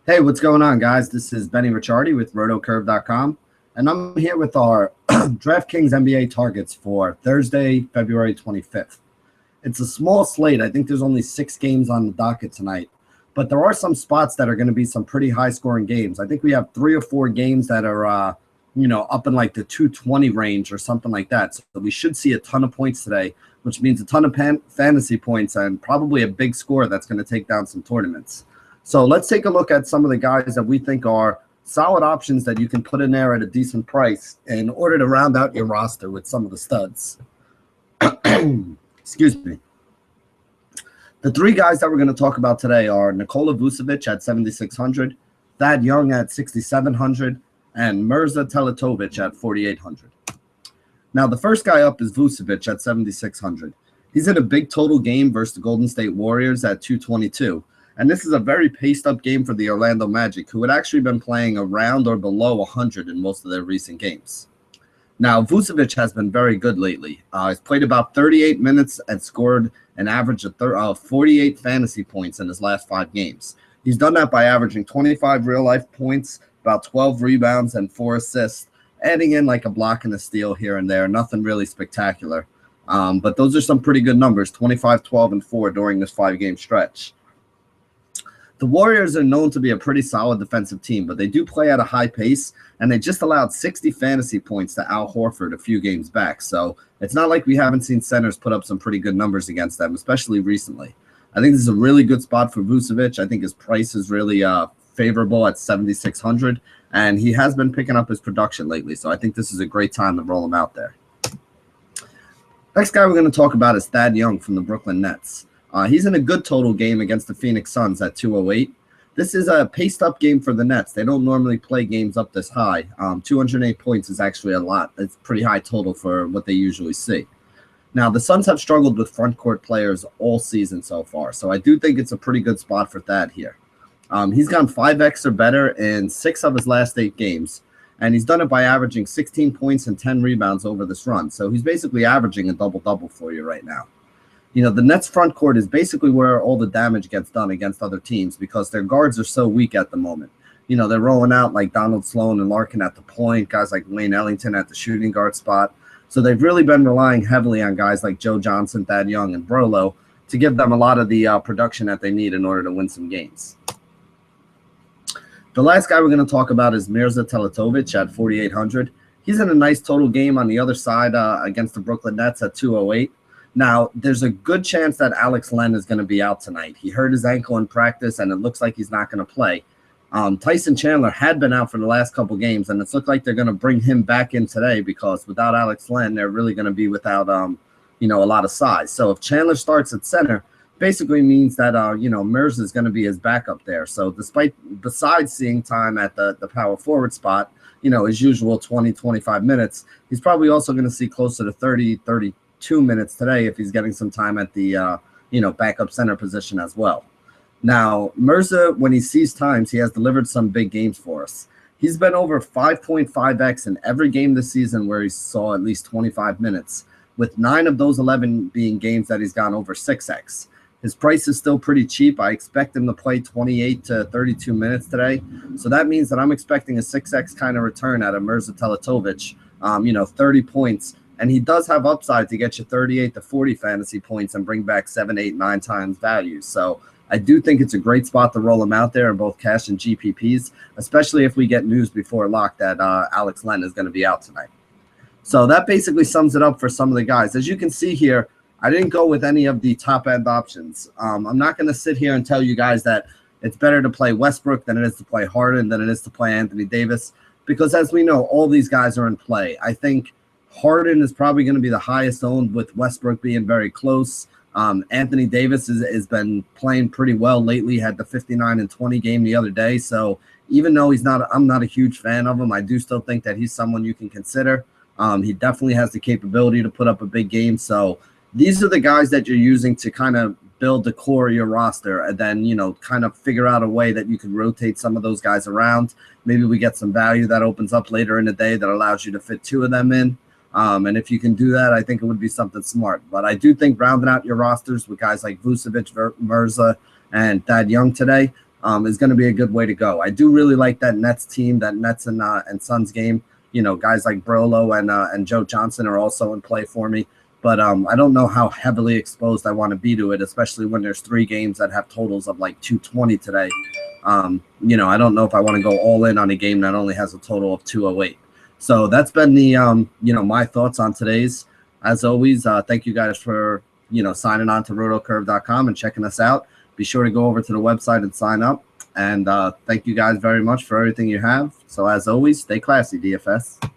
Hey, what's going on, guys? This is Benny Ricciardi with rotocurve.com, and I'm here with our DraftKings NBA targets for Thursday, February 25th. It's a small slate. I think there's only 6 games on the docket tonight, but there are some spots that are going to be some pretty high-scoring games. I think we have 3 or 4 games that are, up in like the 220 range or something like that. So we should see a ton of points today, which means a ton of fantasy points and probably a big score that's going to take down some tournaments. So let's take a look at some of the guys that we think are solid options that you can put in there at a decent price in order to round out your roster with some of the studs. Excuse me. The 3 guys that we're going to talk about today are Nikola Vukovich at 7,600, Thad Young at 6,700, and Mirza Teletovic at 4,800. Now, the first guy up is Vukovich at 7,600. He's in a big total game versus the Golden State Warriors at 222. And this is a very paced-up game for the Orlando Magic, who had actually been playing around or below 100 in most of their recent games. Now, Vukovich has been very good lately. He's played about 38 minutes and scored an average of 48 fantasy points in his last 5 games. He's done that by averaging 25 real-life points, about 12 rebounds, and 4 assists, adding in like a block and a steal here and there. Nothing really spectacular. But those are some pretty good numbers, 25, 12, and 4 during this 5-game stretch. The Warriors are known to be a pretty solid defensive team, but they do play at a high pace, and they just allowed 60 fantasy points to Al Horford a few games back. So it's not like we haven't seen centers put up some pretty good numbers against them, especially recently. I think this is a really good spot for Vukovich. I think his price is really favorable at 7,600, and he has been picking up his production lately. So I think this is a great time to roll him out there. Next guy we're going to talk about is Thad Young from the Brooklyn Nets. He's in a good total game against the Phoenix Suns at 208. This is a paced-up game for the Nets. They don't normally play games up this high. 208 points is actually a lot. It's pretty high total for what they usually see. Now, the Suns have struggled with front-court players all season so far, so I do think it's a pretty good spot for Thad here. He's gone 5x or better in 6 of his last 8 games, and he's done it by averaging 16 points and 10 rebounds over this run. So he's basically averaging a double-double for you right now. You know, the Nets front court is basically where all the damage gets done against other teams because their guards are so weak at the moment. You know, they're rolling out like Donald Sloan and Larkin at the point, guys like Wayne Ellington at the shooting guard spot. So they've really been relying heavily on guys like Joe Johnson, Thad Young, and Brolo to give them a lot of the production that they need in order to win some games. The last guy we're going to talk about is Mirza Teletovic at 4,800. He's in a nice total game on the other side against the Brooklyn Nets at 208. Now, there's a good chance that Alex Len is going to be out tonight. He hurt his ankle in practice, and it looks like he's not going to play. Tyson Chandler had been out for the last couple games, and it's looked like they're going to bring him back in today because without Alex Len, they're really going to be without, a lot of size. So if Chandler starts at center, basically means that, Mirza is going to be his backup there. So besides seeing time at the power forward spot, his usual 20, 25 minutes, he's probably also going to see closer to 30, 32 minutes today if he's getting some time at the backup center position as well. Now, Mirza, when he sees times, he has delivered some big games for us. He's been over 5.5x in every game this season where he saw at least 25 minutes, with 9 of those 11 being games that he's gone over 6x. His price is still pretty cheap. I expect him to play 28 to 32 minutes today. So that means that I'm expecting a 6x kind of return out of Mirza Teletovic, 30 points. And he does have upside to get you 38 to 40 fantasy points and bring back 7, 8, 9 times value. So I do think it's a great spot to roll him out there in both cash and GPPs, especially if we get news before lock that Alex Len is going to be out tonight. So that basically sums it up for some of the guys. As you can see here, I didn't go with any of the top-end options. I'm not going to sit here and tell you guys that it's better to play Westbrook than it is to play Harden, than it is to play Anthony Davis, because as we know, all these guys are in play. I think Harden is probably going to be the highest owned, with Westbrook being very close. Anthony Davis has been playing pretty well lately, had the 59 and 20 game the other day. So even though I'm not a huge fan of him, I do still think that he's someone you can consider. He definitely has the capability to put up a big game. So these are the guys that you're using to kind of build the core of your roster, and then, kind of figure out a way that you can rotate some of those guys around. Maybe we get some value that opens up later in the day that allows you to fit 2 of them in. And if you can do that, I think it would be something smart. But I do think rounding out your rosters with guys like Vukovich, Mirza, and Thad Young today, is going to be a good way to go. I do really like that Nets team, that Nets and Suns game. You know, guys like Brolo and Joe Johnson are also in play for me. But I don't know how heavily exposed I want to be to it, especially when there's 3 games that have totals of like 220 today. You know, I don't know if I want to go all in on a game that only has a total of 208. So that's been the, you know, my thoughts on today's. As always, thank you guys for, you know, signing on to rotocurve.com and checking us out. Be sure to go over to the website and sign up. And thank you guys very much for everything you have. So as always, stay classy, DFS.